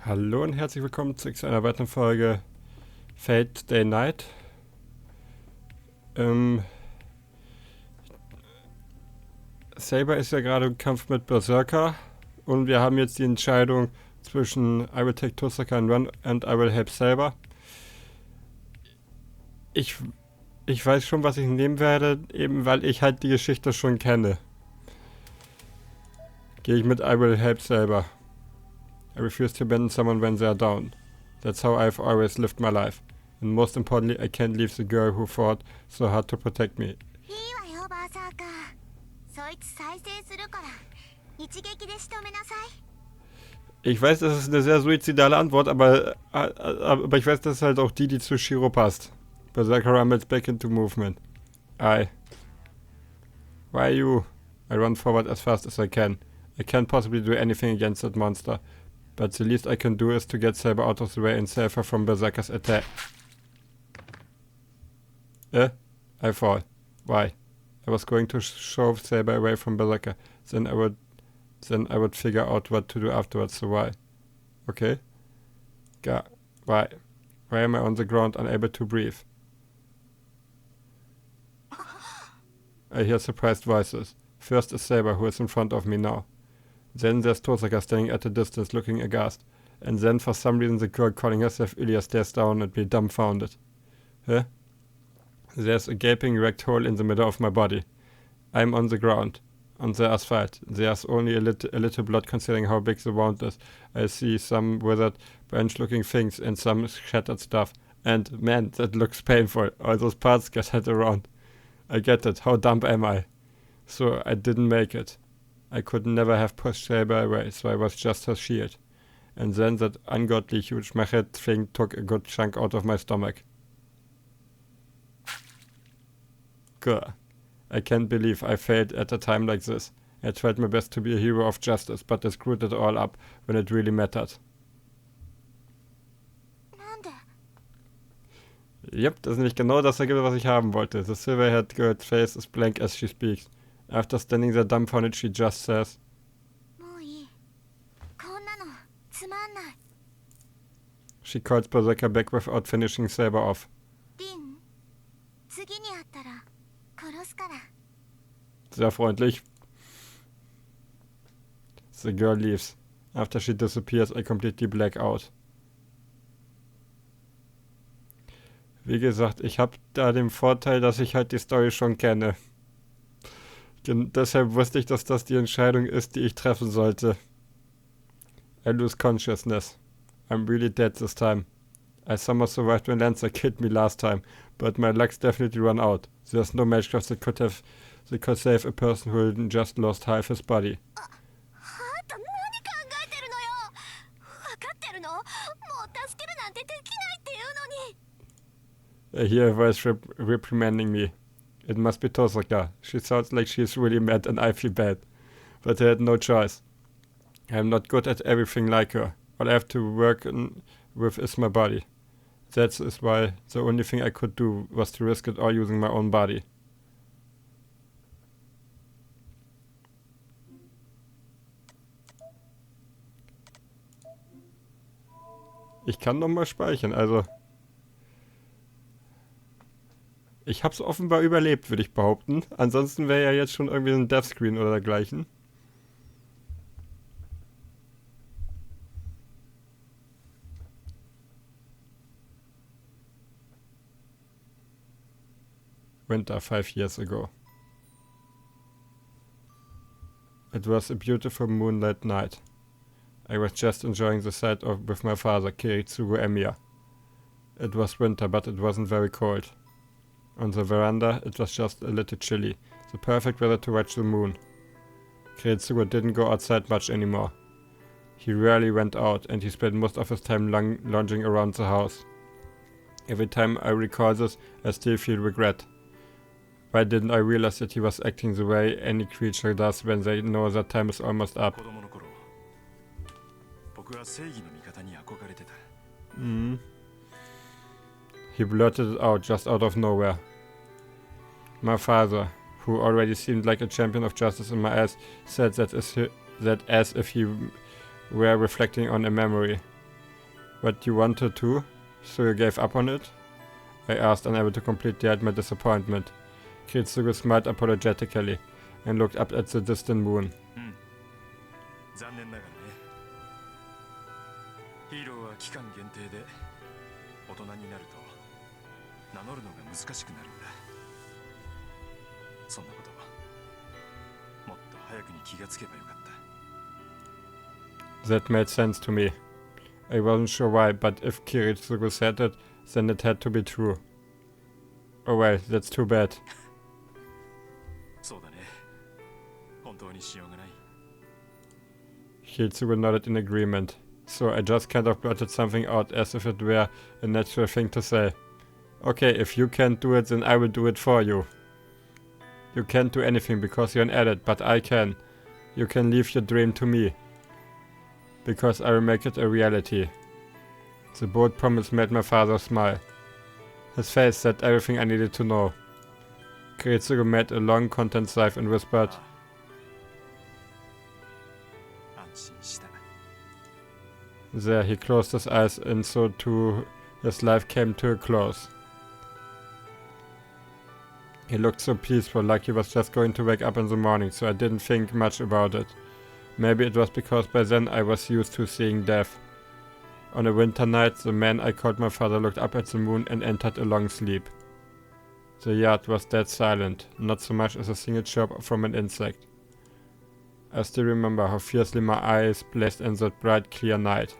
Hallo und herzlich willkommen zu einer weiteren Folge Fate Day Night. Saber ist ja gerade im Kampf mit Berserker und wir haben jetzt die Entscheidung zwischen I will take Tosaka and run and I will help Saber. Ich weiß schon, was ich nehmen werde, eben weil ich halt die Geschichte schon kenne. Gehe ich mit I will help Saber. I refuse to abandon someone when they are down. That's how I've always lived my life. And most importantly, I can't leave the girl who fought so hard to protect me. Ich weiß, das ist eine sehr suizidale Antwort, aber ich weiß, das ist halt auch die zu Shiro passt. Berserker rumbles back into movement. Why you? I run forward as fast as I can. I can't possibly do anything against that monster. But the least I can do is to get Saber out of the way and save her from Berserker's attack. I fall. Why? I was going to shove Saber away from Berserker. Then I would figure out what to do afterwards, so why? Okay. Why? Why am I on the ground unable to breathe? I hear surprised voices. First is Saber, who is in front of me now. Then there's Tosaka standing at a distance looking aghast. And then for some reason the girl calling herself Ilya stares down at me dumbfounded. There's a gaping wrecked hole in the middle of my body. I'm on the ground, on the asphalt. There's only a little blood considering how big the wound is. I see some withered branch looking things and some shattered stuff. And man, that looks painful. All those parts scattered around. I get it. How dumb am I? So I didn't make it. I could never have pushed Saber away, so I was just her shield. And then that ungodly huge machete thing took a good chunk out of my stomach. Gah. I can't believe I failed at a time like this. I tried my best to be a hero of justice, but I screwed it all up when it really mattered. Yep, das ist nicht genau das Ergebnis, was ich haben wollte. The silver-haired girl's face is blank as she speaks. After standing there dumbfounded, she just says, she calls Berserker back without finishing Saber off. Sehr freundlich. The girl leaves. After she disappears, I completely black out. Wie gesagt, ich habe da den Vorteil, dass ich halt die Story schon kenne. Deshalb wusste ich, dass das die Entscheidung ist, die ich treffen sollte. I lose consciousness. I'm really dead this time. I somehow survived when Lancer killed me last time, but my luck's definitely run out. There's no matchcraft that could save a person who just lost half his body. I hear a voice reprimanding me. It must be Tosaka. She sounds like she's really mad and I feel bad. But I had no choice. I'm not good at everything like her. All I have to work with is my body. That is why the only thing I could do was to risk it all using my own body. Ich kann nochmal speichern, also... Ich hab's offenbar überlebt, würde ich behaupten. Ansonsten wäre ja jetzt schon irgendwie ein Deathscreen oder dergleichen. Winter 5 years ago. It was a beautiful moonlight night. I was just enjoying the sight with my father, Kiritsugu Emiya. It was winter, but it wasn't very cold. On the veranda, it was just a little chilly, the perfect weather to watch the moon. Kiritsugu didn't go outside much anymore. He rarely went out, and he spent most of his time lounging around the house. Every time I recall this, I still feel regret. Why didn't I realize that he was acting the way any creature does when they know that time is almost up? He blurted it out just out of nowhere. My father, who already seemed like a champion of justice in my eyes, said that as if he were reflecting on a memory. What you wanted to? So you gave up on it? I asked, unable to completely hide my disappointment. Kiritsugu smiled apologetically and looked up at the distant moon. 残念ながらね。ヒーローは期間限定で大人になると名乗るのが難しくなるんだ。そんなこともっと早くに気がつけばよかった。That made sense to me. I wasn't sure why, but if Kiritsugu said it, then it had to be true. Oh well, that's too bad. そうだね。本当にしようがない。Kiritsugu nodded in agreement, so I just kind of blurted something out as if it were a natural thing to say. Okay, if you can't do it, then I will do it for you. You can't do anything because you're an addict, but I can. You can leave your dream to me. Because I will make it a reality. The bold promise made my father smile. His face said everything I needed to know. Kiritsugu made a long, content sigh and whispered, 安心した。 There, he closed his eyes and so too his life came to a close. He looked so peaceful, like he was just going to wake up in the morning, so I didn't think much about it. Maybe it was because by then I was used to seeing death. On a winter night, the man I called my father looked up at the moon and entered a long sleep. The yard was dead silent, not so much as a single chirp from an insect. I still remember how fiercely my eyes blazed in that bright, clear night.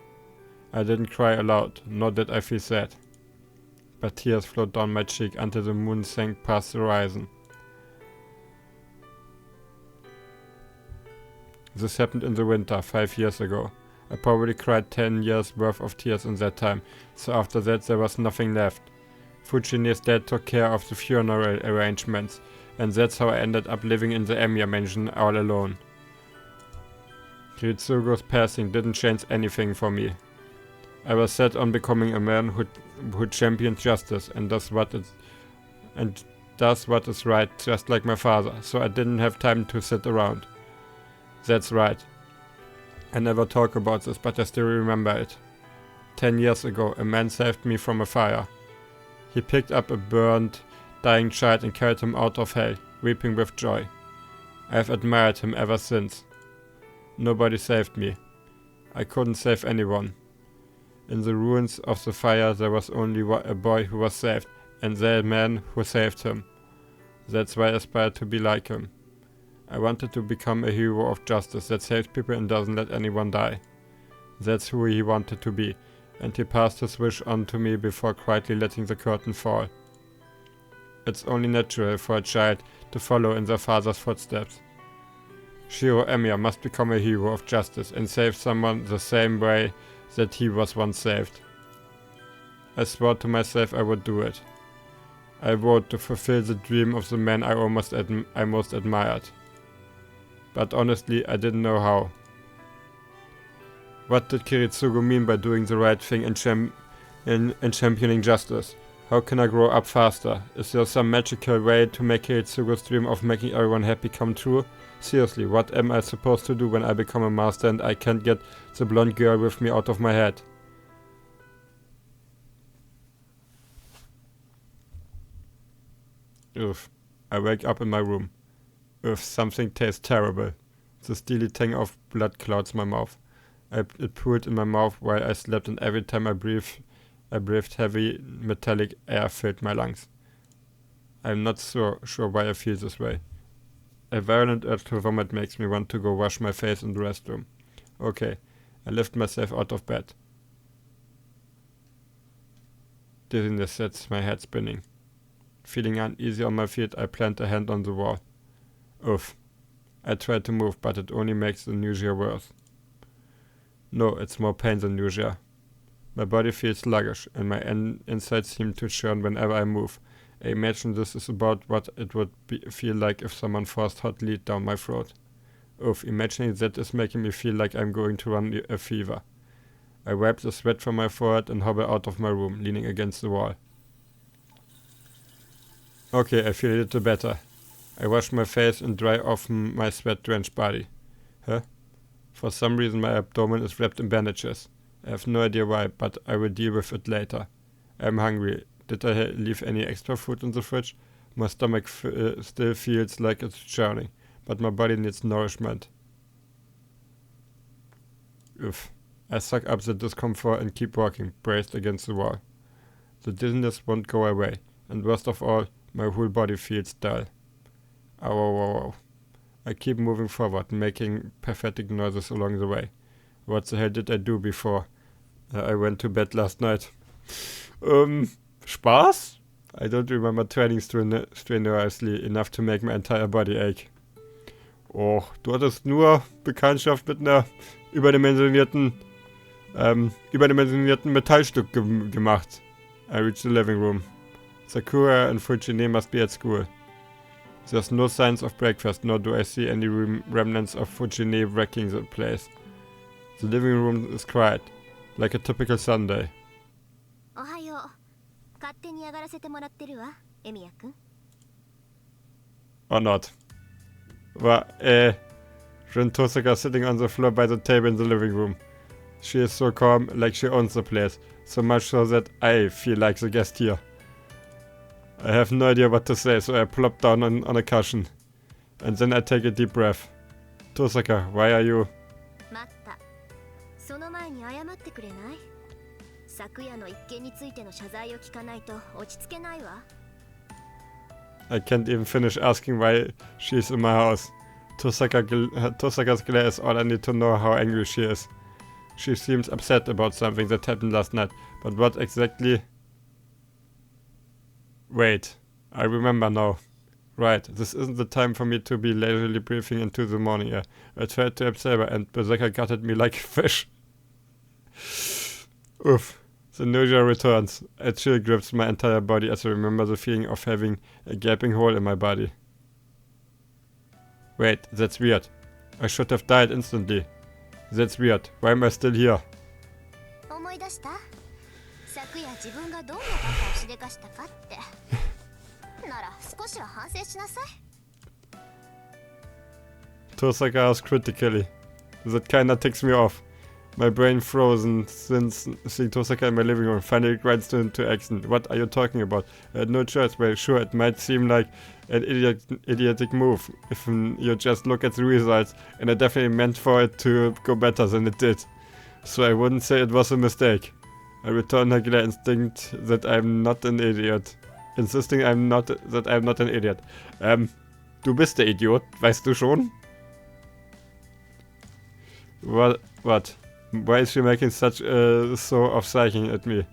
I didn't cry aloud, nor did I feel sad. But tears flowed down my cheek until the moon sank past the horizon. This happened in the winter, 5 years ago. I probably cried 10 years worth of tears in that time, so after that there was nothing left. Fujine's dad took care of the funeral arrangements, and that's how I ended up living in the Emiya mansion all alone. Kiritsugu's passing didn't change anything for me. I was set on becoming a man who champions justice and does what is right, just like my father, so I didn't have time to sit around. That's right. I never talk about this, but I still remember it. 10 years ago, a man saved me from a fire. He picked up a burned, dying child and carried him out of hell, weeping with joy. I have admired him ever since. Nobody saved me. I couldn't save anyone. In the ruins of the fire there was only a boy who was saved, and the man who saved him. That's why I aspired to be like him. I wanted to become a hero of justice that saves people and doesn't let anyone die. That's who he wanted to be, and he passed his wish on to me before quietly letting the curtain fall. It's only natural for a child to follow in their father's footsteps. Shiro Emiya must become a hero of justice and save someone the same way that he was once saved. I swore to myself I would do it. I vowed to fulfill the dream of the man I most admired. But honestly, I didn't know how. What did Kiritsugu mean by doing the right thing and championing justice? How can I grow up faster? Is there some magical way to make Kiritsugu's dream of making everyone happy come true? Seriously, what am I supposed to do when I become a master and I can't get the blonde girl with me out of my head? Oof. I wake up in my room. Oof, something tastes terrible. The steely tang of blood clouds my mouth. It pooled in my mouth while I slept, and every time I breathed heavy metallic air filled my lungs. I'm not so sure why I feel this way. A violent urge to vomit makes me want to go wash my face in the restroom. Okay, I lift myself out of bed. Dizziness sets my head spinning. Feeling uneasy on my feet, I plant a hand on the wall. Oof. I try to move, but it only makes the nausea worse. No, it's more pain than nausea. My body feels sluggish, and my insides seem to churn whenever I move. I imagine this is about what it would feel like if someone forced hot lead down my throat. Oof, imagining that is making me feel like I'm going to run a fever. I wipe the sweat from my forehead and hobble out of my room, leaning against the wall. Okay, I feel a little better. I wash my face and dry off my sweat-drenched body. Huh? For some reason my abdomen is wrapped in bandages. I have no idea why, but I will deal with it later. I'm hungry. Did I leave any extra food in the fridge? My stomach still feels like it's churning, but my body needs nourishment. Oof. I suck up the discomfort and keep walking, braced against the wall. The dizziness won't go away, and worst of all, my whole body feels dull. Ow, ow, ow, ow. I keep moving forward, making pathetic noises along the way. What the hell did I do before I went to bed last night? Spaß? I don't remember training strenuously enough to make my entire body ache. Oh, du hattest nur Bekanntschaft mit einer überdimensionierten Metallstück gemacht. I reach the living room. Sakura and Fujine must be at school. There's no signs of breakfast, nor do I see any remnants of Fujine wrecking the place. The living room is quiet, like a typical Sunday. Or not. Tosaka sitting on the floor by the table in the living room. She is so calm, like she owns the place, so much so that I feel like the guest here. I have no idea what to say, so I plop down on a cushion. And then I take a deep breath. Tosaka, why are you... I can't even finish asking why she's in my house. Tosaka's glare is all I need to know how angry she is. She seems upset about something that happened last night, but what exactly... Wait, I remember now. Right, this isn't the time for me to be leisurely breathing into the morning air. I tried to absorb and Berserker gutted me like a fish. Oof. The nausea returns. A chill grips my entire body as I remember the feeling of having a gaping hole in my body. Wait, that's weird. I should have died instantly. That's weird. Why am I still here? Tosaka asked critically. That kinda ticks me off. My brain frozen since seeing Tosaka in my living room finally grinds into action. What are you talking about? I had no choice. Well, sure, it might seem like an idiotic move if you just look at the results, and I definitely meant for it to go better than it did. So I wouldn't say it was a mistake. I return her glare instinct that I'm not an idiot. Insisting that I'm not an idiot. Du bist der Idiot, weißt du schon? What? Why is she making such a show of psyching at me?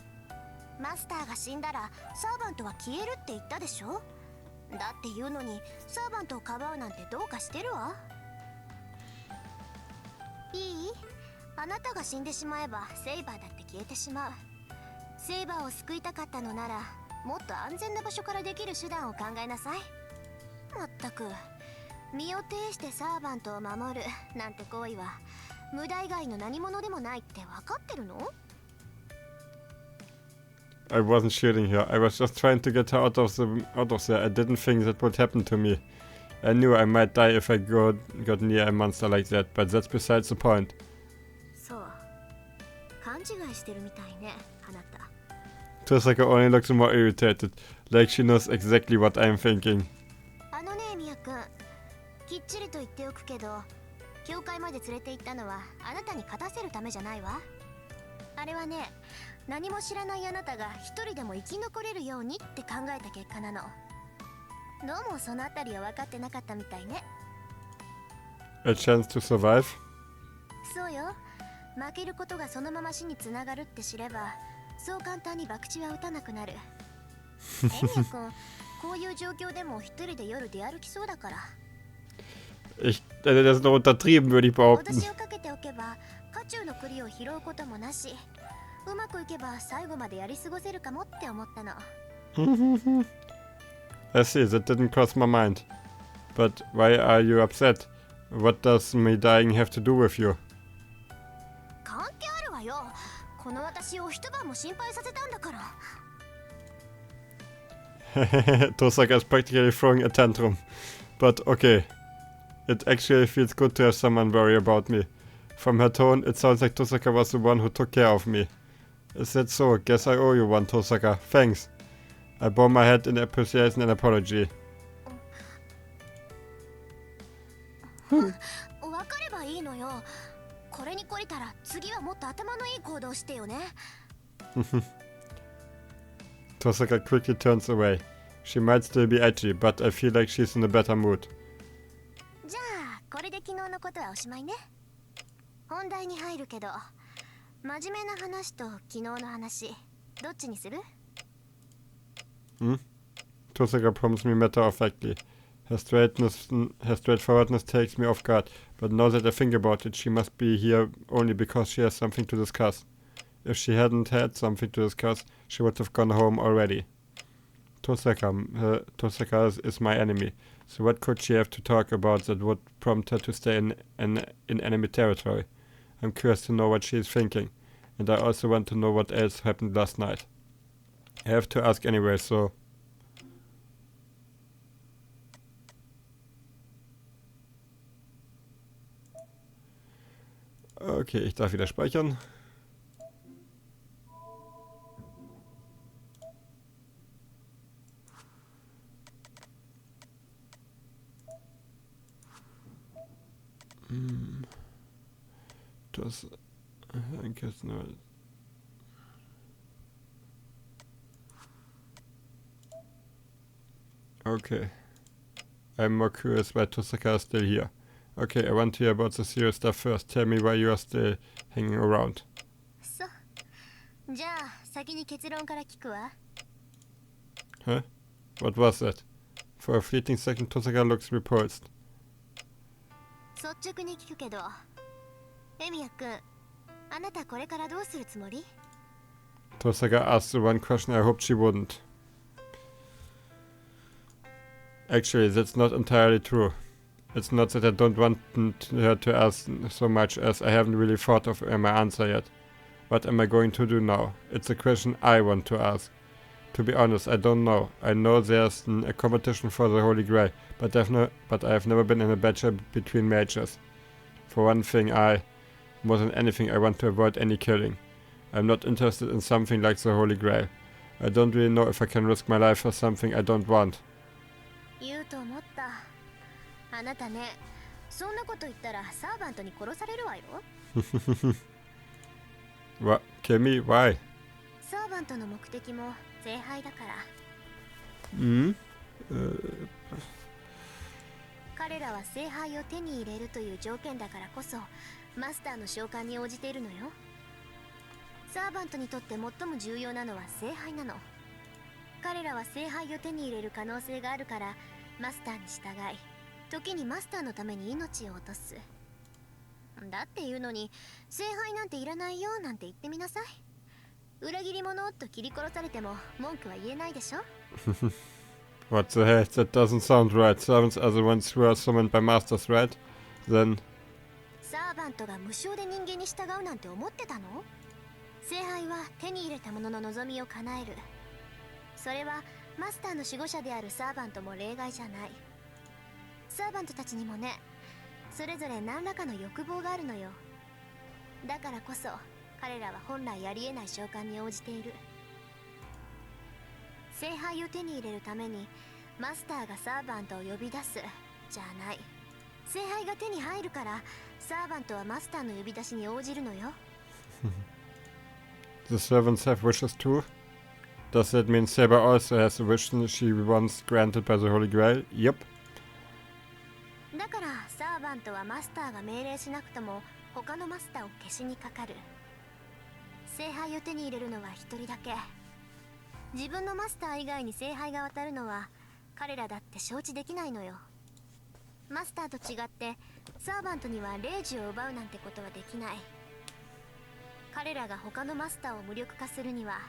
I wasn't shooting her. I was just trying to get her out of there. I didn't think that would happen to me. I knew I might die if I got near a monster like that, but that's besides the point. Tosaka only looks more irritated, like she knows exactly what I'm thinking. A chance to survive? Das ist noch untertrieben, würde ich behaupten. I see, that didn't cross my mind. But why are you upset? What does me dying have to do with you? Tosaka is practically throwing a tantrum. But okay. It actually feels good to have someone worry about me. From her tone, it sounds like Tosaka was the one who took care of me. Is that so? Guess I owe you one, Tosaka. Thanks. I bow my head in appreciation and apology. わかればいいのよ。これに懲りたら次はもっと頭のいい行動してよね。Tosaka quickly turns away. She might still be edgy, but I feel like she's in a better mood. じゃあこれで昨日のことはおしまいね。本題に入るけど、真面目な話と昨日の話、どっちにする？ Tosaka promised me matter-of-factly. Her straightforwardness takes me off guard, but now that I think about it, she must be here only because she has something to discuss. If she hadn't had something to discuss, she would have gone home already. Tosaka is my enemy, so what could she have to talk about that would prompt her to stay in enemy territory? I'm curious to know what she is thinking, and I also want to know what else happened last night. I have to ask anyway, so... Okay, ich darf wieder speichern. Das... Okay. I'm more curious why Tosaka is still here. Okay, I want to hear about the serious stuff first. Tell me why you are still hanging around. そう。じゃあ先に結論から聞くわ。Huh? What was that? For a fleeting second, Tosaka looks repulsed. 率直に聞くけど、エミヤ君、あなたこれからどうするつもり？ Tosaka asked the one question I hoped she wouldn't. Actually, that's not entirely true. It's not that I don't want her to ask so much as I haven't really thought of my answer yet. What am I going to do now? It's a question I want to ask. To be honest, I don't know. I know there's a competition for the Holy Grail, but I've never been in a battle between mages. For one thing, more than anything, I want to avoid any killing. I'm not interested in something like the Holy Grail. I don't really know if I can risk my life for something I don't want. 言うと思った。あなたね、そんなこと言ったらサーバントに殺されるわよ。What? Kill me? Why? サーバントの目的も聖杯だから。彼らは聖杯を手に入れるという条件だからこそマスターの召喚に応じているのよ。サーバントにとって最も重要なのは聖杯なの。彼らは聖杯を手に入れる可能性があるからマスターに従い、時にマスターのために命を落とす。だっていうのに聖杯なんていらないよなんて言ってみなさい。裏切り者と切り殺されても文句は言えないでしょ。What the heck? That doesn't sound right. Servants are the ones who are summoned by masters, right? Then... サーバントが無償で人間に従うなんて思ってたの？聖杯は手に入れた者の望みを叶える。それはマスターの守護者であるサーバントも例外じゃない。サーバントたちにもね、それぞれ何らかの欲望があるのよ。だからこそ彼らは本来ありえない召喚に応じている。聖杯を手に入れるためにマスターがサーバントを呼び出すじゃない。聖杯が手に入るからサーバントはマスターの呼び出しに応じるのよ。The servants have wishes too? Does that mean Saber also has a wish she once granted by the Holy Grail? Yep. だからサーバントはマスターが命令しなくとも他のマスターを消しにかかる。聖杯を手に入れるのは一人だけ。自分のマスター以外に聖杯が渡るのは彼らだって承知できないのよ。マスターと違ってサーバントには霊樹を奪うなんてことはできない。彼らが他のマスターを無力化するには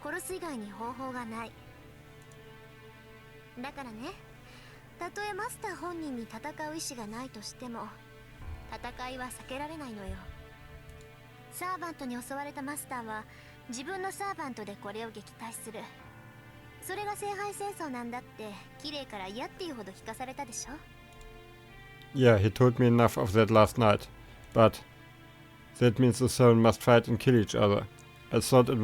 殺す以外に方法がない。だからね、たとえマスター本人に戦う意志がないとしても戦いは避けられないのよ。サーバントに襲われたマスターは自分のサーバントでこれを撃退する。それが聖杯戦争なんだって綺麗から嫌っていうほど聞かされたでしょ。 Yeah, he told me enough of that last night. But That means the seven must fight and kill each other. I thought it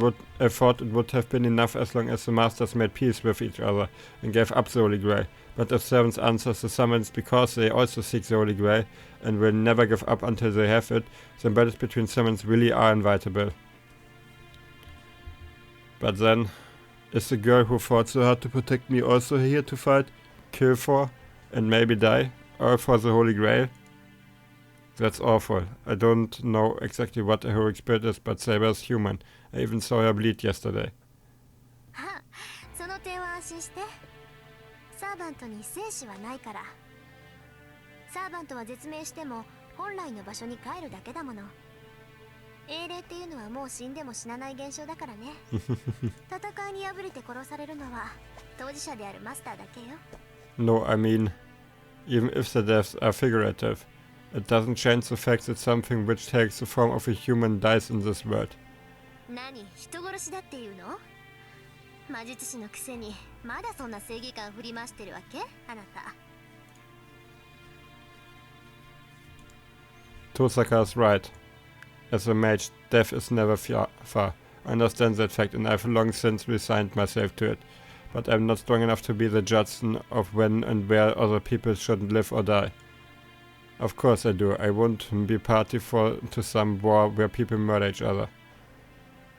would have been enough as long as the masters made peace with each other and gave up the Holy Grail. But if sevens answers the summons because they also seek the Holy Grail and will never give up until they have it, then battles between summons really are inevitable. But then, is the girl who fought so hard to protect me also here to fight, kill for, and maybe die, all for the Holy Grail? That's awful. I don't know exactly what a heroic spirit is, but Saber is human. I even saw her bleed yesterday. その点は安心して。サーバントに生死はないから。サーバントは絶命しても本来の場所に帰るだけだもの。英霊っていうのはもう死んでも死なない現象だからね。戦いに敗れて殺されるのは当事者であるマスターだけよ。No, I mean, even if the deaths are figurative, it doesn't change the fact that something which takes the form of a human dies in this world. 何、人殺しだっていうの？魔術師のくせにまだそんな正義感振り回してるわけ？あなた。Tosaka is right. As a mage, death is never far. I understand that fact and I've long since resigned myself to it. But I'm not strong enough to be the judge of when and where other people should live or die. Of course I do. I won't be party to some war where people murder each other.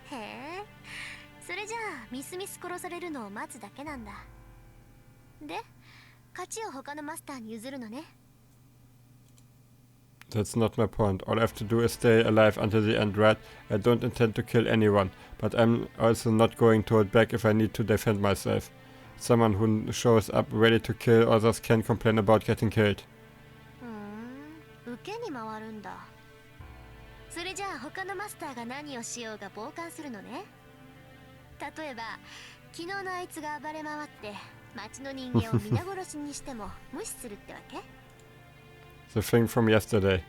へえ、それじゃあミスミス殺されるのを待つだけなんだ。で、勝ちを他のマスターに譲るのね。That's not my point. All I have to do is stay alive until the end, right? I don't intend to kill anyone, but I'm also not going to hold back if I need to defend myself. Someone who shows up ready to kill others can complain about getting killed. 受けに回るんだ。それじゃあ他のマスターが何をしようが傍観するのね。例えば昨日のあいつが暴れ回って町の人間を皆殺しにしても無視するってわけ？ The thing from yesterday.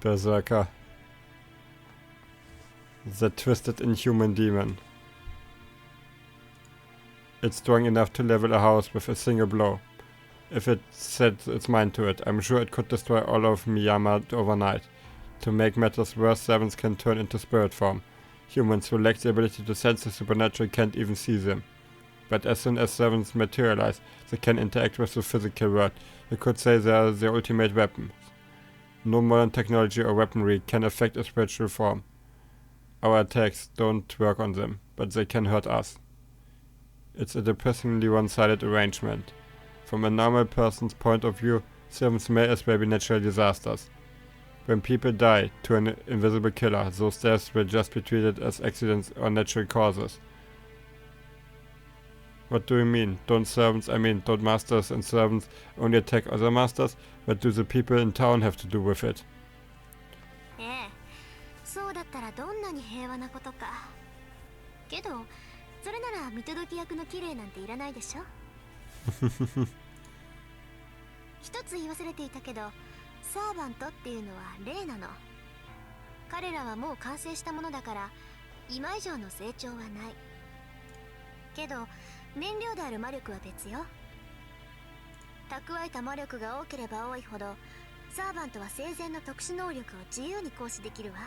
Berserker. That twisted inhuman demon. It's strong enough to level a house with a single blow. If it set its mind to it, I'm sure it could destroy all of Miyama overnight. To make matters worse, sevens can turn into spirit form. Humans who lack the ability to sense the supernatural can't even see them. But as soon as sevens materialize, they can interact with the physical world. You could say they are the ultimate weapons. No modern technology or weaponry can affect a spiritual form. Our attacks don't work on them, but they can hurt us. It's a depressingly one-sided arrangement. From a normal person's point of view, sevens may as well be natural disasters. When people die to an invisible killer, those deaths will just be treated as accidents or natural causes. What do you mean? Don't masters and servants only attack other masters? What do the people in town have to do with it? ええ、そうだったらどんなに平和なことか。けど、それなら見届け役の綺麗なんていらないでしょ。一つ言い忘れていたけど、サーバントっていうのは霊なの。彼らはもう完成したものだから、今以上の成長はない。けど、燃料である魔力は別よ。蓄えた魔力が多ければ多いほど、サーバントは生前の特殊能力を自由に行使できるわ。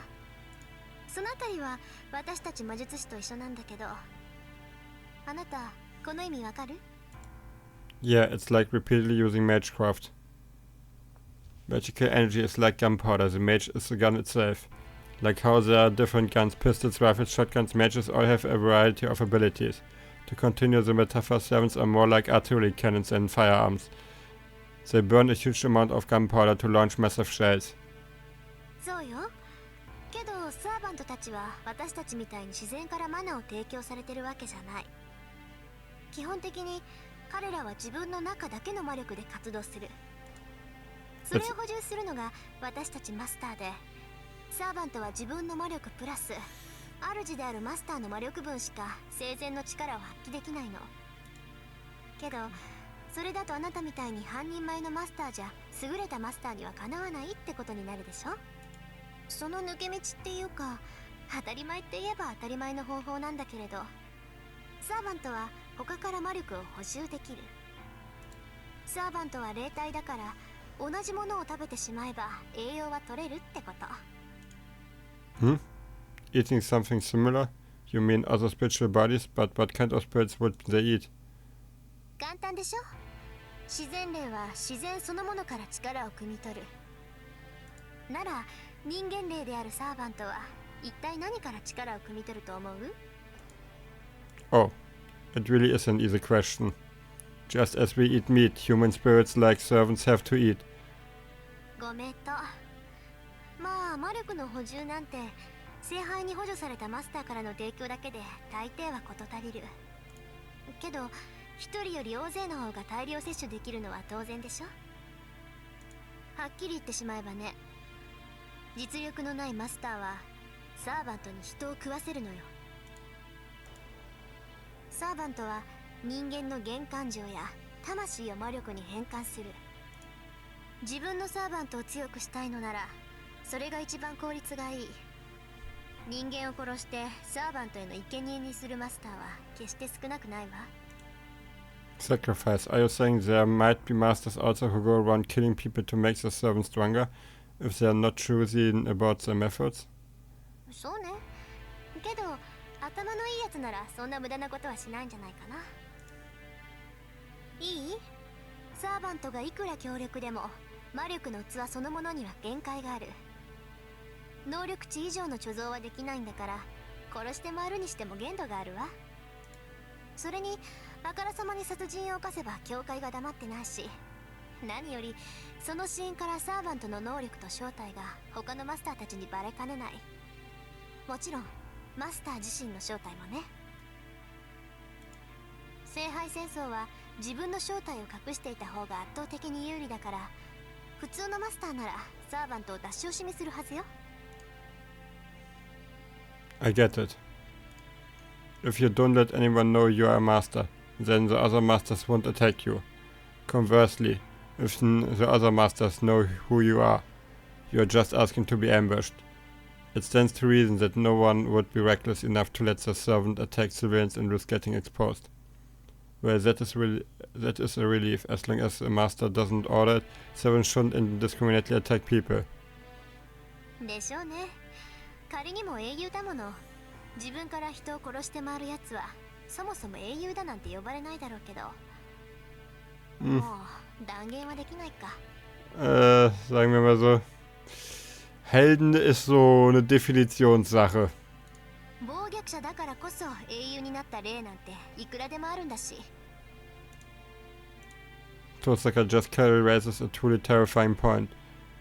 そのあたりは私たち魔術師と一緒なんだけど、あなたこの意味わかる？ Yeah, it's like repeatedly using magecraft. Magical energy is like gunpowder, the mage is the gun itself. Like how there are different guns, pistols, rifles, shotguns, mages all have a variety of abilities. To continue the metaphor, sevens are more like artillery cannons than firearms. They burn a huge amount of gunpowder to launch massive shells. そうよ。けどサーバントたちは私たちみたいに自然からマナを提供されてるわけじゃない。基本的に彼らは自分の中だけの魔力で活動する。それを補充するのが私たちマスターで、サーバントは自分の魔力プラス主であるマスターの魔力分しか生前の力を発揮できないの。けどそれだとあなたみたいに半人前のマスターじゃ優れたマスターにはかなわないってことになるでしょ。その抜け道っていうか、当たり前って言えば当たり前の方法なんだけれど、サーバントは他から魔力を補充できる。サーバントは霊体だから同じものを食べてしまえば栄養は取れるってこと。Eating something similar? You mean other spiritual bodies, but what kind of spirits would they eat? 簡単でしょ。自然霊は自然そのものから力を汲み取る。なら人間霊であるサーバントは一体何から力を汲み取ると思う？ Oh, it really is an easy question. Just as we eat meat, human spirits like servants have to eat. ごめんと。まあ魔力の補充なんて聖杯に補助されたマスターからの提供だけで大抵は事足りる。けど一人より大勢の方が大量摂取できるのは当然でしょ。はっきり言ってしまえばね、実力のないマスターはサーバントに人を食わせるのよ。サーバントは人間の原感情や魂を魔力に変換する。自分のサーバントを強くしたいのならそれが一番効率がいい。人間を殺してサーバントへの生贄にするマスターは決して少なくないわ。Sacrifice. Are you saying there might be masters also who go around killing people to make their servants stronger, if they are not choosy about their methods? そうね。けど頭のいいやつならそんな無駄なことはしないんじゃないかな。いい？サーバントがいくら強力でも魔力の器そのものには限界がある。能力値以上の貯蔵はできないんだから殺して回るにしても限度があるわ。それにあからさまに殺人を犯せば教会が黙ってないし、何よりそのシーンからサーバントの能力と正体が他のマスターたちにバレかねない。もちろんマスター自身の正体もね。聖杯戦争は自分の正体を隠していた方が圧倒的に有利だから、普通のマスターならサーバントを出し惜しみするはずよ。I get it. If you don't let anyone know you are a master, then the other masters won't attack you. Conversely, if the other masters know who you are are just asking to be ambushed. It stands to reason that no one would be reckless enough to let their servant attack civilians and risk getting exposed. Well, that is a relief. As long as a master doesn't order it, servants shouldn't indiscriminately attack people. でしょうね。仮にも英雄だもの。自分から人を殺して回るやつはそもそも英雄だなんて呼ばれないだろうけど、もう断言はできないか。Sagen wir mal so, Helden ist so eine Definitionssache. 暴虐者だからこそ英雄になった例なんていくらでもあるんだし。Tosaka just casually raises a truly terrifying point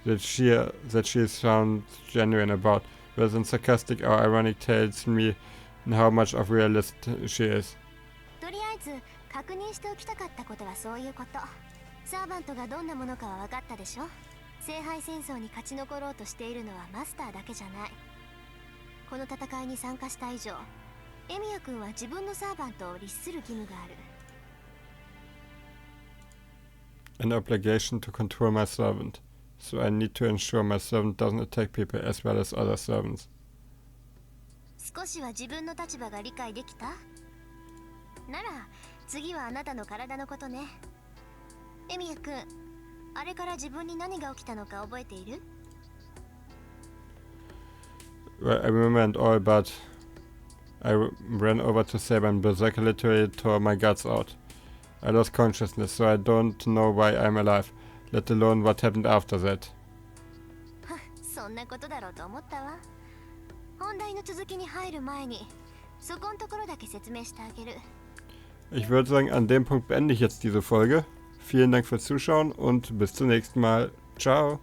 that she sounds genuine about, rather than sarcastic or ironic, tells me how much of a realist she is. とりあえず確認しておきたかったことはそういうこと。サーバントがどんなものかは分かったでしょ。聖杯戦争に勝ち残ろうとしているのはマスターだけじゃない。この戦いに参加した以上、エミヤ君は自分のサーバントを律する義務がある。An obligation to control my servant, so I need to ensure my servant doesn't attack people as well as other servants. 少しは自分の立場が理解できた？なら次はあなたの体のことね。エミヤ君、あれから自分に何が起きたのか覚えている？ Well, I remember and all, but I ran over to Saber and Berserker literally tore my guts out. I lost consciousness, so I don't know why I'm alive, let alone what happened after that. そんなことだろうと思ったわ。本題の続きに入る前にそこんところだけ説明してあげる。Ich würde sagen, an dem Punkt beende ich jetzt diese Folge. Vielen Dank fürs Zuschauen und bis zum nächsten Mal. Ciao!